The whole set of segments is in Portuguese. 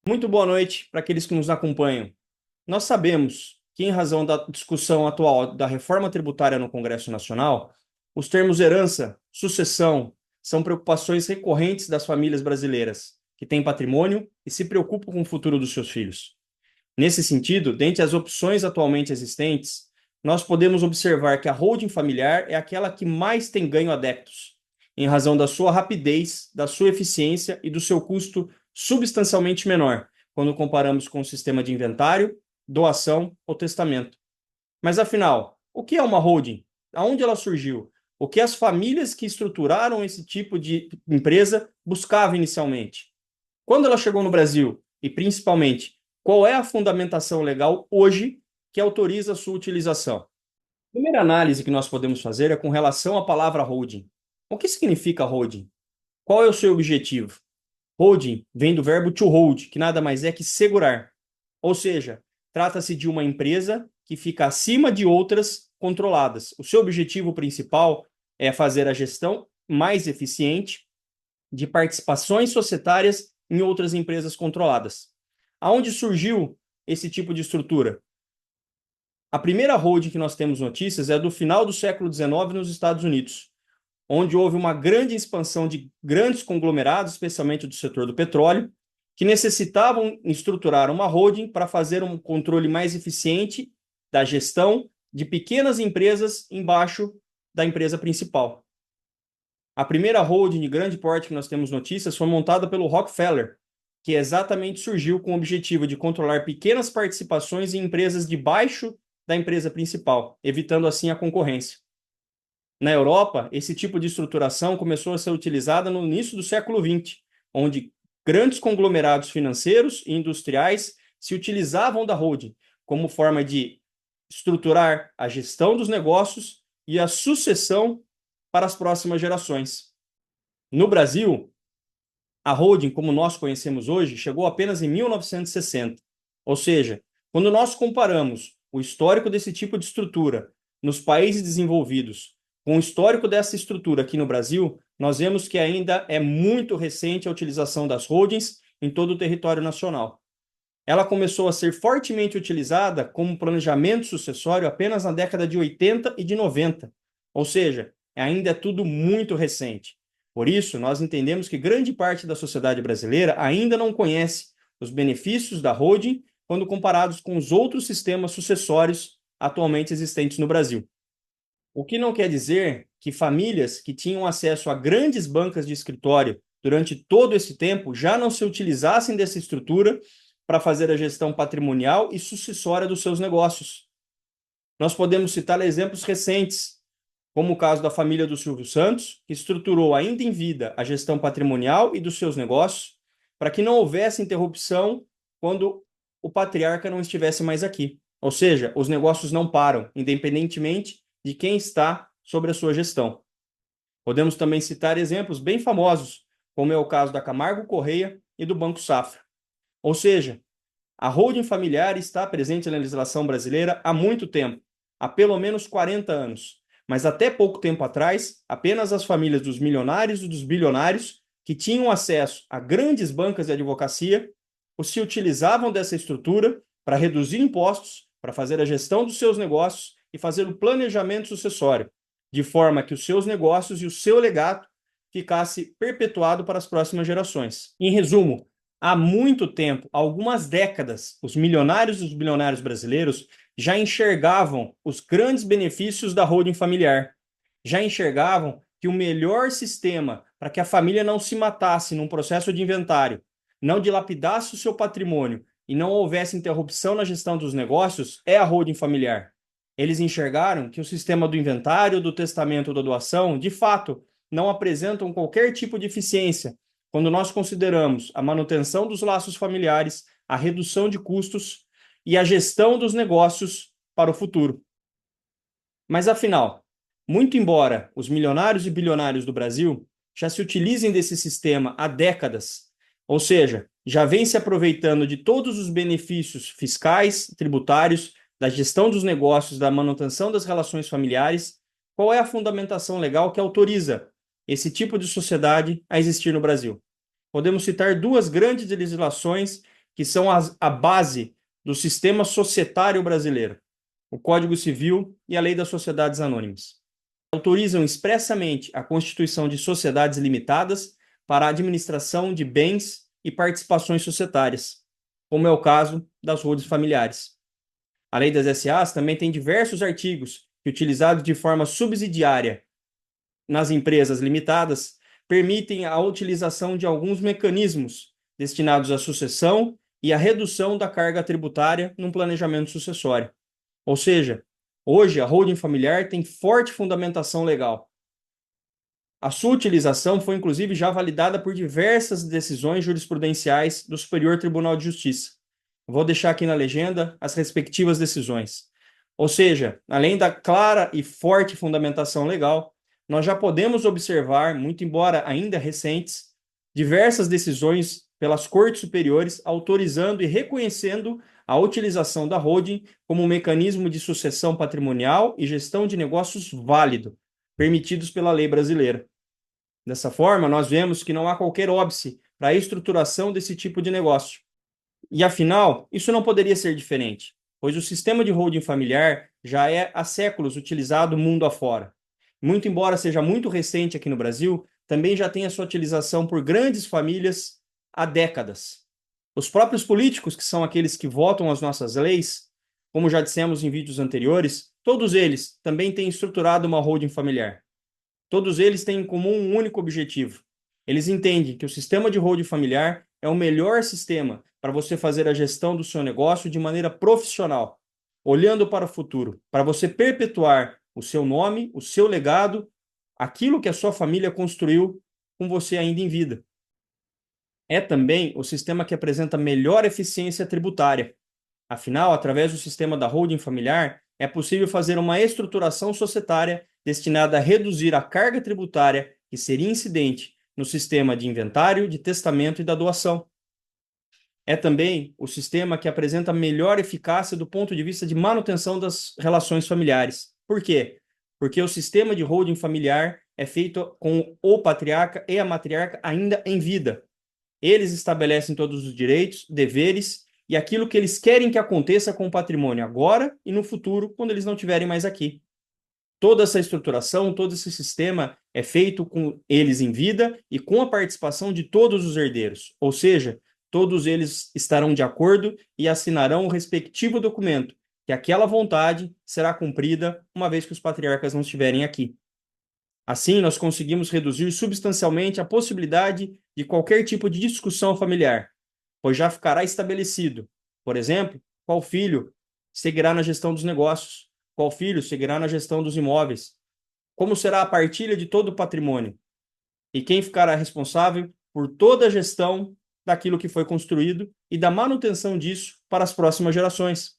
Muito boa noite para aqueles que nos acompanham. Nós sabemos que, em razão da discussão atual da reforma tributária no Congresso Nacional, os termos herança, sucessão, são preocupações recorrentes das famílias brasileiras, que têm patrimônio e se preocupam com o futuro dos seus filhos. Nesse sentido, dentre as opções atualmente existentes, nós podemos observar que a holding familiar é aquela que mais tem ganho adeptos, em razão da sua rapidez, da sua eficiência e do seu custo substancialmente menor, quando comparamos com o sistema de inventário, doação ou testamento. Mas afinal, o que é uma holding? Aonde ela surgiu? O que as famílias que estruturaram esse tipo de empresa buscavam inicialmente? Quando ela chegou no Brasil? E principalmente, qual é a fundamentação legal hoje que autoriza a sua utilização? A primeira análise que nós podemos fazer é com relação à palavra holding. O que significa holding? Qual é o seu objetivo? Holding vem do verbo to hold, que nada mais é que segurar. Ou seja, trata-se de uma empresa que fica acima de outras controladas. O seu objetivo principal é fazer a gestão mais eficiente de participações societárias em outras empresas controladas. Aonde surgiu esse tipo de estrutura? A primeira holding que nós temos notícias é do final do século XIX nos Estados Unidos, onde houve uma grande expansão de grandes conglomerados, especialmente do setor do petróleo, que necessitavam estruturar uma holding para fazer um controle mais eficiente da gestão de pequenas empresas embaixo da empresa principal. A primeira holding de grande porte que nós temos notícias foi montada pelo Rockefeller, que exatamente surgiu com o objetivo de controlar pequenas participações em empresas debaixo da empresa principal, evitando assim a concorrência. Na Europa, esse tipo de estruturação começou a ser utilizada no início do século XX, onde grandes conglomerados financeiros e industriais se utilizavam da holding como forma de estruturar a gestão dos negócios e a sucessão para as próximas gerações. No Brasil, a holding, como nós conhecemos hoje, chegou apenas em 1960. Ou seja, quando nós comparamos o histórico desse tipo de estrutura nos países desenvolvidos com o histórico dessa estrutura aqui no Brasil, nós vemos que ainda é muito recente a utilização das holdings em todo o território nacional. Ela começou a ser fortemente utilizada como planejamento sucessório apenas na década de 80 e de 90. Ou seja, ainda é tudo muito recente. Por isso, nós entendemos que grande parte da sociedade brasileira ainda não conhece os benefícios da holding quando comparados com os outros sistemas sucessórios atualmente existentes no Brasil. O que não quer dizer que famílias que tinham acesso a grandes bancas de escritório durante todo esse tempo já não se utilizassem dessa estrutura para fazer a gestão patrimonial e sucessória dos seus negócios. Nós podemos citar exemplos recentes, como o caso da família do Silvio Santos, que estruturou ainda em vida a gestão patrimonial e dos seus negócios, para que não houvesse interrupção quando o patriarca não estivesse mais aqui. Ou seja, os negócios não param, independentemente de quem está sobre a sua gestão. Podemos também citar exemplos bem famosos, como é o caso da Camargo Correia e do Banco Safra. Ou seja, a holding familiar está presente na legislação brasileira há muito tempo, há pelo menos 40 anos. Mas até pouco tempo atrás, apenas as famílias dos milionários e dos bilionários que tinham acesso a grandes bancas de advocacia ou se utilizavam dessa estrutura para reduzir impostos, para fazer a gestão dos seus negócios e fazer o planejamento sucessório, de forma que os seus negócios e o seu legado ficasse perpetuado para as próximas gerações. Em resumo, há muito tempo, há algumas décadas, os milionários e os bilionários brasileiros já enxergavam os grandes benefícios da holding familiar. Já enxergavam que o melhor sistema para que a família não se matasse num processo de inventário, não dilapidasse o seu patrimônio e não houvesse interrupção na gestão dos negócios é a holding familiar. Eles enxergaram que o sistema do inventário, do testamento ou da doação, de fato, não apresentam qualquer tipo de eficiência quando nós consideramos a manutenção dos laços familiares, a redução de custos e a gestão dos negócios para o futuro. Mas afinal, muito embora os milionários e bilionários do Brasil já se utilizem desse sistema há décadas, ou seja, já vem se aproveitando de todos os benefícios fiscais, tributários, da gestão dos negócios, da manutenção das relações familiares, qual é a fundamentação legal que autoriza esse tipo de sociedade a existir no Brasil? Podemos citar duas grandes legislações que são a base do sistema societário brasileiro, o Código Civil e a Lei das Sociedades Anônimas. Autorizam expressamente a constituição de sociedades limitadas para a administração de bens e participações societárias, como é o caso das holdings familiares. A Lei das SAs também tem diversos artigos que, utilizados de forma subsidiária nas empresas limitadas, permitem a utilização de alguns mecanismos destinados à sucessão e à redução da carga tributária num planejamento sucessório. Ou seja, hoje a holding familiar tem forte fundamentação legal. A sua utilização foi, inclusive, já validada por diversas decisões jurisprudenciais do Superior Tribunal de Justiça. Vou deixar aqui na legenda as respectivas decisões. Ou seja, além da clara e forte fundamentação legal, nós já podemos observar, muito embora ainda recentes, diversas decisões pelas cortes superiores autorizando e reconhecendo a utilização da holding como um mecanismo de sucessão patrimonial e gestão de negócios válido, permitidos pela lei brasileira. Dessa forma, nós vemos que não há qualquer óbice para a estruturação desse tipo de negócio. E, afinal, isso não poderia ser diferente, pois o sistema de holding familiar já é há séculos utilizado mundo afora. Muito embora seja muito recente aqui no Brasil, também já tem a sua utilização por grandes famílias há décadas. Os próprios políticos, que são aqueles que votam as nossas leis, como já dissemos em vídeos anteriores, todos eles também têm estruturado uma holding familiar. Todos eles têm em comum um único objetivo. Eles entendem que o sistema de holding familiar é o melhor sistema para você fazer a gestão do seu negócio de maneira profissional, olhando para o futuro, para você perpetuar o seu nome, o seu legado, aquilo que a sua família construiu com você ainda em vida. É também o sistema que apresenta melhor eficiência tributária. Afinal, através do sistema da holding familiar, é possível fazer uma estruturação societária destinada a reduzir a carga tributária que seria incidente no sistema de inventário, de testamento e da doação. É também o sistema que apresenta melhor eficácia do ponto de vista de manutenção das relações familiares. Por quê? Porque o sistema de holding familiar é feito com o patriarca e a matriarca ainda em vida. Eles estabelecem todos os direitos, deveres e aquilo que eles querem que aconteça com o patrimônio agora e no futuro, quando eles não estiverem mais aqui. Toda essa estruturação, todo esse sistema é feito com eles em vida e com a participação de todos os herdeiros, ou seja, todos eles estarão de acordo e assinarão o respectivo documento, que aquela vontade será cumprida uma vez que os patriarcas não estiverem aqui. Assim, nós conseguimos reduzir substancialmente a possibilidade de qualquer tipo de discussão familiar, pois já ficará estabelecido, por exemplo, qual filho seguirá na gestão dos negócios, qual filho seguirá na gestão dos imóveis, como será a partilha de todo o patrimônio e quem ficará responsável por toda a gestão daquilo que foi construído e da manutenção disso para as próximas gerações.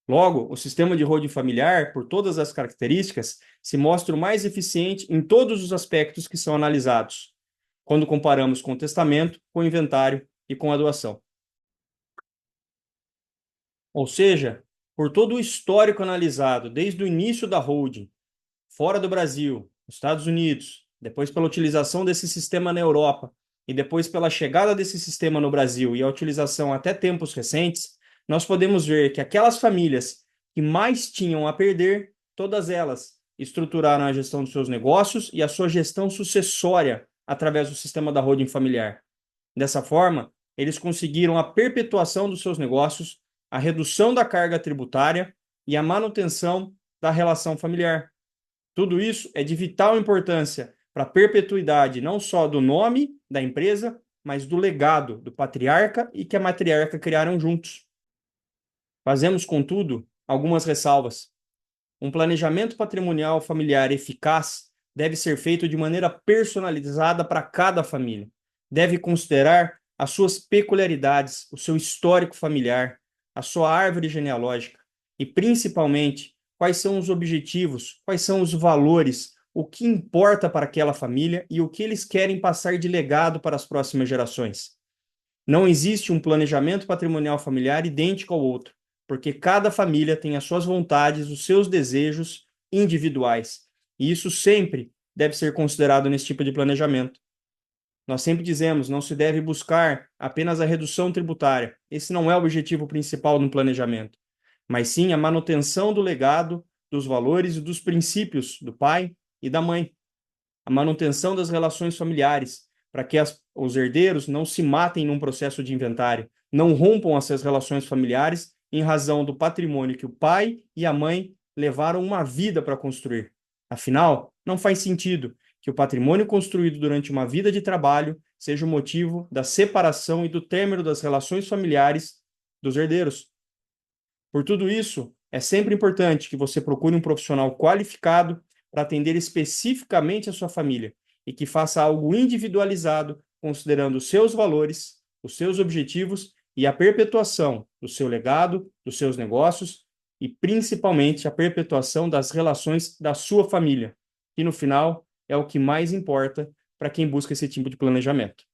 Logo, o sistema de holding familiar, por todas as características, se mostra o mais eficiente em todos os aspectos que são analisados, quando comparamos com o testamento, com o inventário e com a doação. Ou seja, por todo o histórico analisado, desde o início da holding, fora do Brasil, nos Estados Unidos, depois pela utilização desse sistema na Europa, e depois pela chegada desse sistema no Brasil e a utilização até tempos recentes, nós podemos ver que aquelas famílias que mais tinham a perder, todas elas estruturaram a gestão dos seus negócios e a sua gestão sucessória através do sistema da holding familiar. Dessa forma, eles conseguiram a perpetuação dos seus negócios, a redução da carga tributária e a manutenção da relação familiar. Tudo isso é de vital importância para a perpetuidade não só do nome da empresa, mas do legado do patriarca e que a matriarca criaram juntos. Fazemos, contudo, algumas ressalvas. Um planejamento patrimonial familiar eficaz deve ser feito de maneira personalizada para cada família. Deve considerar as suas peculiaridades, o seu histórico familiar, a sua árvore genealógica e, principalmente, quais são os objetivos, quais são os valores, o que importa para aquela família e o que eles querem passar de legado para as próximas gerações. Não existe um planejamento patrimonial familiar idêntico ao outro, porque cada família tem as suas vontades, os seus desejos individuais. E isso sempre deve ser considerado nesse tipo de planejamento. Nós sempre dizemos, não se deve buscar apenas a redução tributária. Esse não é o objetivo principal no planejamento, mas sim a manutenção do legado, dos valores e dos princípios do pai e da mãe. A manutenção das relações familiares, para que os herdeiros não se matem num processo de inventário, não rompam essas relações familiares em razão do patrimônio que o pai e a mãe levaram uma vida para construir. Afinal, não faz sentido que o patrimônio construído durante uma vida de trabalho seja o motivo da separação e do término das relações familiares dos herdeiros. Por tudo isso, é sempre importante que você procure um profissional qualificado para atender especificamente a sua família e que faça algo individualizado, considerando os seus valores, os seus objetivos e a perpetuação do seu legado, dos seus negócios e principalmente a perpetuação das relações da sua família, que no final é o que mais importa para quem busca esse tipo de planejamento.